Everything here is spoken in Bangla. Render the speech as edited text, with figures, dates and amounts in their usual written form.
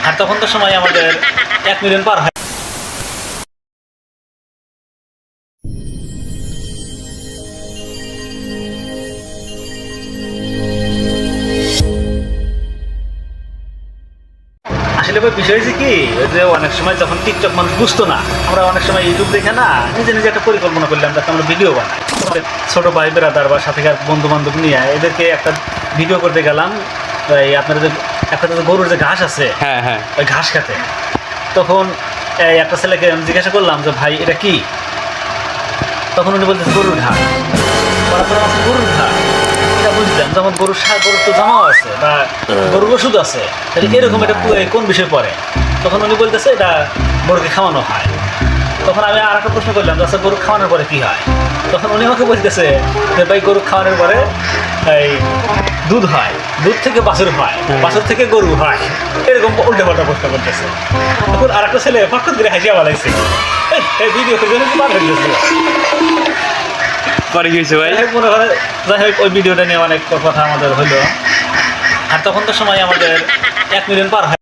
আর তখন তো সময় আমাদের 1 মিলিয়ন পার হয়। আসলে ভাই বিষয় হয়েছে কি, ওই যে অনেক সময় যখন টিকটক মানুষ বুঝতো না, আমরা অনেক সময় ইউটিউব দেখে না নিজে নিজে একটা পরিকল্পনা করলাম যাতে আমরা ভিডিও বানাই। ছোট ভাই বেড়াদার বা সাথীকার বন্ধু বান্ধব নিয়ে এদেরকে একটা ভিডিও করতে গেলাম। এই আপনাদের যে একটা যে গরুর যে ঘাস আছে, হ্যাঁ হ্যাঁ ওই ঘাস খেতে। তখন এই একটা ছেলেকে আমি জিজ্ঞাসা করলাম যে ভাই এটা কি, তখন উনি বলতেছে গরুর ঘাস। তারপরে আমার গরুর ঘাস এটা বুঝলাম, যেমন গরুর গরুর তো জামাও আছে বা গরুর ওষুধ আছে, তাহলে এরকম এটা কোন বিষয় পড়ে? তখন উনি বলতেছে এটা গরুকে খাওয়ানো হয়। তখন আমি আর একটা প্রশ্ন করলাম, আচ্ছা গরু খাওয়ানোর পরে কি হয়? তখন উনি আমাকে বলতেছে যে ভাই গরু খাওয়ানোর পরে এই দুধ হয়, দুধ থেকে বাছুর হয়, বাছুর থেকে গরু হয়, এরকম উল্টে পাল্টা প্রশ্ন করতেছে। তখন আর একটা ছেলে ফটফট করে হাসিয়া বলাইছে, এই ভিডিও করে জন্য কি বার হয়ে গেছে। পরে কি হয়েছে ভাই? মনে হয় যাই হোক ওই ভিডিওটা নিয়ে অনেক কথা আমাদের হলো। আর তখন তো সময় আমাদের 1 মিলিয়ন পার হয়।